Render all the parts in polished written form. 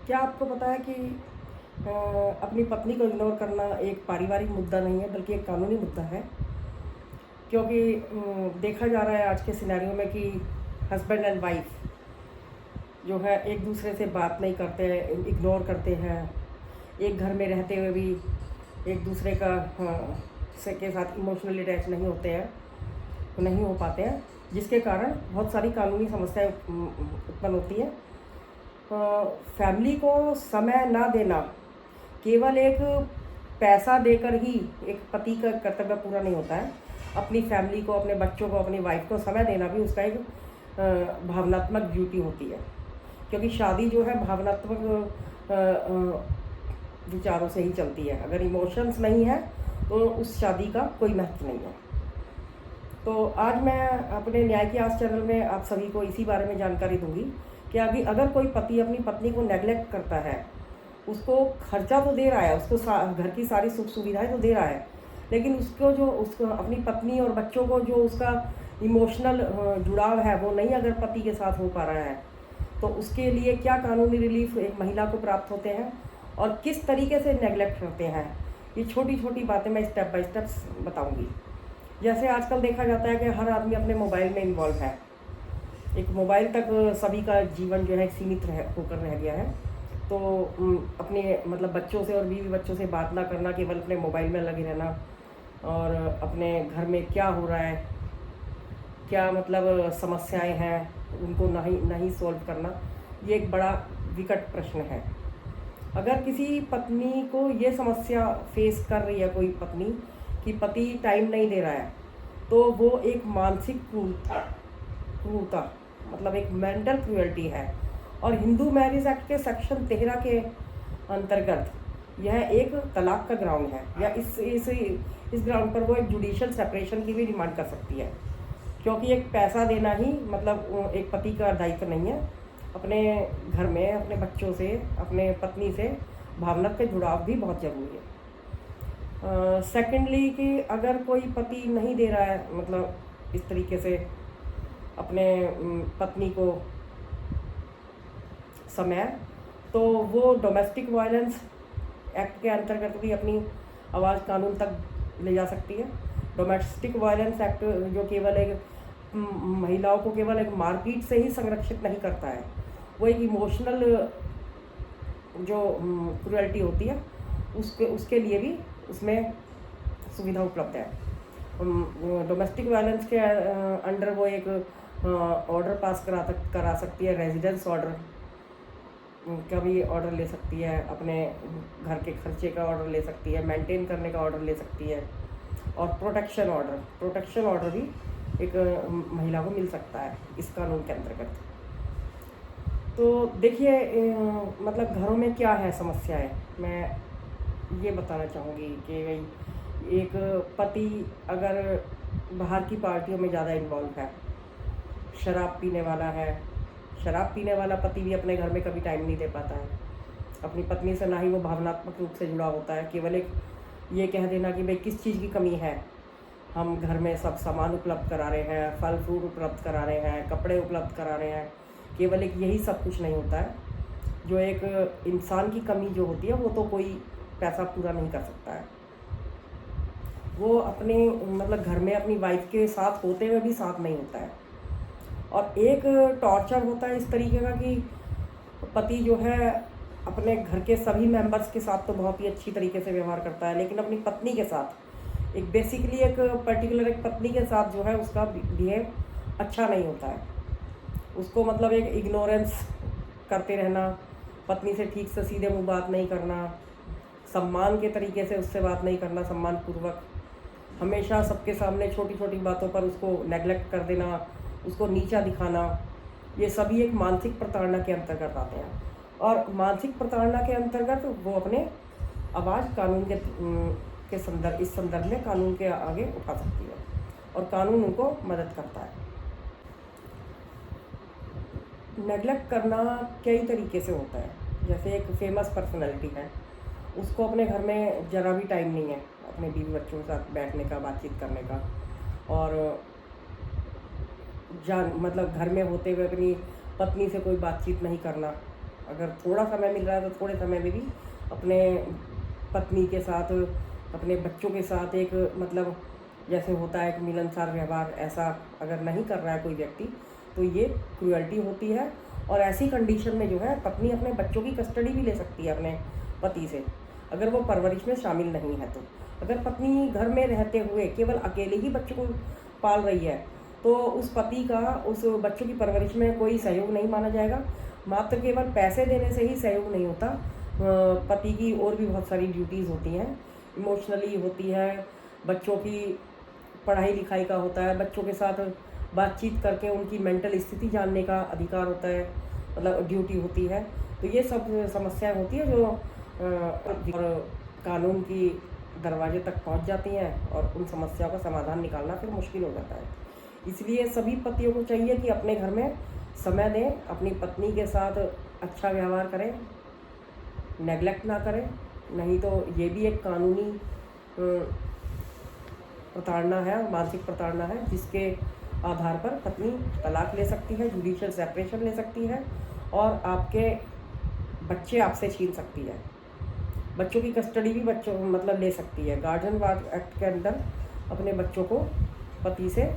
क्या आपको पता है कि अपनी पत्नी को इग्नोर करना एक पारिवारिक मुद्दा नहीं है बल्कि एक कानूनी मुद्दा है। क्योंकि देखा जा रहा है आज के सिनेरियो में कि हस्बैंड एंड वाइफ जो है एक दूसरे से बात नहीं करते, इग्नोर करते हैं। एक घर में रहते हुए भी एक दूसरे का से के साथ इमोशनली अटैच नहीं होते हैं, नहीं हो पाते हैं, जिसके कारण बहुत सारी कानूनी समस्याएं उत्पन्न होती हैं। फैमिली को समय ना देना केवल एक पैसा देकर ही एक पति का कर्तव्य पूरा नहीं होता है। अपनी फैमिली को, अपने बच्चों को, अपनी वाइफ को समय देना भी उसका एक भावनात्मक ड्यूटी होती है। क्योंकि शादी जो है भावनात्मक विचारों से ही चलती है। अगर इमोशंस नहीं है तो उस शादी का कोई महत्व नहीं है। तो आज मैं अपने न्याय की आस चैनल में आप सभी को इसी बारे में जानकारी दूंगी कि अभी अगर कोई पति अपनी पत्नी को नेग्लेक्ट करता है, उसको खर्चा तो दे रहा है, उसको घर की सारी सुख सुविधाएं तो दे रहा है, लेकिन उसको अपनी पत्नी और बच्चों को जो उसका इमोशनल जुड़ाव है वो नहीं अगर पति के साथ हो पा रहा है, तो उसके लिए क्या कानूनी रिलीफ एक महिला को प्राप्त होते हैं और किस तरीके से नेग्लेक्ट करते हैं, ये छोटी छोटी बातें मैं स्टेप बाय स्टेप बताऊंगी। जैसे आजकल देखा जाता है कि हर आदमी अपने मोबाइल में इन्वॉल्व है। एक मोबाइल तक सभी का जीवन जो है सीमित होकर रह गया है। तो अपने मतलब बच्चों से और बीवी बच्चों से बात ना करना, केवल अपने मोबाइल में लगे रहना और अपने घर में क्या हो रहा है, क्या मतलब समस्याएं हैं, उनको नहीं सॉल्व करना, ये एक बड़ा विकट प्रश्न है। अगर किसी पत्नी को ये समस्या फेस कर रही है कोई पत्नी कि पति टाइम नहीं दे रहा है, तो वो एक मानसिक क्रूरता मतलब एक मेंटल क्रूअल्टी है। और हिंदू मैरिज एक्ट के सेक्शन 13 के अंतर्गत यह एक तलाक का ग्राउंड है, या इस ग्राउंड पर वो एक जुडिशियल सेपरेशन की भी डिमांड कर सकती है। क्योंकि एक पैसा देना ही मतलब एक पति का दायित्व नहीं है। अपने घर में अपने बच्चों से, अपने पत्नी से भावनात्मक जुड़ाव भी बहुत ज़रूरी है। सेकेंडली कि अगर कोई पति नहीं दे रहा है मतलब इस तरीके से अपने पत्नी को समय, तो वो डोमेस्टिक वायलेंस एक्ट के अंतर्गत भी अपनी आवाज़ कानून तक ले जा सकती है। डोमेस्टिक वायलेंस एक्ट जो केवल एक महिलाओं को केवल एक मारपीट से ही संरक्षित नहीं करता है, वो एक इमोशनल जो क्रूअल्टी होती है उसके लिए भी उसमें सुविधा उपलब्ध है। डोमेस्टिक वायलेंस के अंडर वो एक ऑर्डर पास करा सकती है, रेजिडेंस ऑर्डर का भी ऑर्डर ले सकती है, अपने घर के खर्चे का ऑर्डर ले सकती है, मेंटेन करने का ऑर्डर ले सकती है, और प्रोटेक्शन ऑर्डर भी एक महिला को मिल सकता है इस कानून के अंतर्गत। तो देखिए मतलब घरों में क्या है समस्याएं, मैं ये बताना चाहूँगी कि भाई एक पति अगर बाहर की पार्टियों में ज़्यादा इन्वॉल्व है, शराब पीने वाला है, शराब पीने वाला पति भी अपने घर में कभी टाइम नहीं दे पाता है अपनी पत्नी से, ना ही वो भावनात्मक रूप से जुड़ा होता है। केवल एक ये कह देना कि भाई किस चीज़ की कमी है, हम घर में सब सामान उपलब्ध करा रहे हैं, फल फ्रूट उपलब्ध करा रहे हैं, कपड़े उपलब्ध करा रहे हैं, केवल एक यही सब कुछ नहीं होता है। जो एक इंसान की कमी जो होती है वो तो कोई पैसा पूरा नहीं कर सकता है। वो अपने मतलब घर में अपनी वाइफ के साथ होते हुए भी साथ नहीं होता है। और एक टॉर्चर होता है इस तरीके का कि पति जो है अपने घर के सभी मेंबर्स के साथ तो बहुत ही अच्छी तरीके से व्यवहार करता है, लेकिन अपनी पत्नी के साथ एक बेसिकली एक पर्टिकुलर एक पत्नी के साथ जो है उसका बिहेव अच्छा नहीं होता है। उसको मतलब एक इग्नोरेंस करते रहना, पत्नी से ठीक से सीधे मुँह बात नहीं करना, सम्मान के तरीके से उससे बात नहीं करना, सम्मानपूर्वक हमेशा सबके सामने छोटी छोटी बातों पर उसको नेग्लेक्ट कर देना, उसको नीचा दिखाना, ये सभी एक मानसिक प्रताड़ना के अंतर्गत आते हैं। और मानसिक प्रताड़ना के अंतर्गत वो अपने आवाज़ कानून के इस संदर्भ में कानून के आगे उठा सकती है और कानून उनको मदद करता है। नेग्लेक्ट करना कई तरीके से होता है। जैसे एक फेमस पर्सनैलिटी है, उसको अपने घर में ज़रा भी टाइम नहीं है अपने बीवी बच्चों के साथ बैठने का, बातचीत करने का, और मतलब घर में होते हुए अपनी पत्नी से कोई बातचीत नहीं करना, अगर थोड़ा समय मिल रहा है तो थोड़े समय में भी अपने पत्नी के साथ, अपने बच्चों के साथ एक मतलब जैसे होता है कि मिलनसार व्यवहार, ऐसा अगर नहीं कर रहा है कोई व्यक्ति तो ये क्रूअल्टी होती है। और ऐसी कंडीशन में जो है पत्नी अपने बच्चों की कस्टडी भी ले सकती है अपने पति से, अगर वो परवरिश में शामिल नहीं है तो। अगर पत्नी घर में रहते हुए केवल अकेले ही बच्चों को पाल रही है तो उस पति का उस बच्चों की परवरिश में कोई सहयोग नहीं माना जाएगा। मात्र केवल पैसे देने से ही सहयोग नहीं होता, पति की और भी बहुत सारी ड्यूटीज़ होती हैं, इमोशनली होती है, बच्चों की पढ़ाई लिखाई का होता है, बच्चों के साथ बातचीत करके उनकी मेंटल स्थिति जानने का अधिकार होता है, मतलब ड्यूटी होती है। तो ये सब समस्याएं होती है जो कानून की दरवाजे तक पहुंच जाती हैं और उन समस्याओं का समाधान निकालना फिर मुश्किल हो जाता है। इसलिए सभी पतियों को चाहिए कि अपने घर में समय दें, अपनी पत्नी के साथ अच्छा व्यवहार करें, नेगलेक्ट ना करें, नहीं तो ये भी एक कानूनी प्रताड़ना है, मानसिक प्रताड़ना है, जिसके आधार पर पत्नी तलाक ले सकती है, जुडिशियल सेपरेशन ले सकती है और आपके बच्चे आपसे छीन सकती है। बच्चों की कस्टडी भी बच्चों मतलब ले सकती है। गार्जियन एक्ट के अंदर अपने बच्चों को पति से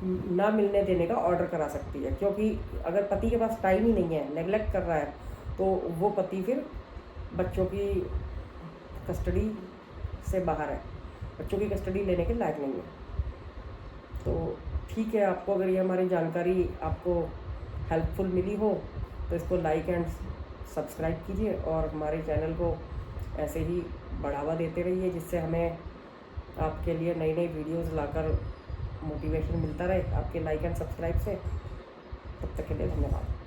ना मिलने देने का ऑर्डर करा सकती है, क्योंकि अगर पति के पास टाइम ही नहीं है, नेगलेक्ट कर रहा है, तो वो पति फिर बच्चों की कस्टडी से बाहर है, बच्चों की कस्टडी लेने के लायक नहीं है। तो ठीक है, आपको अगर ये हमारी जानकारी आपको हेल्पफुल मिली हो तो इसको लाइक एंड सब्सक्राइब कीजिए और हमारे चैनल को ऐसे ही बढ़ावा देते रहिए, जिससे हमें आपके लिए नई नई वीडियोस लाकर मोटिवेशन मिलता रहे आपके लाइक एंड सब्सक्राइब से। तब तक के लिए धन्यवाद।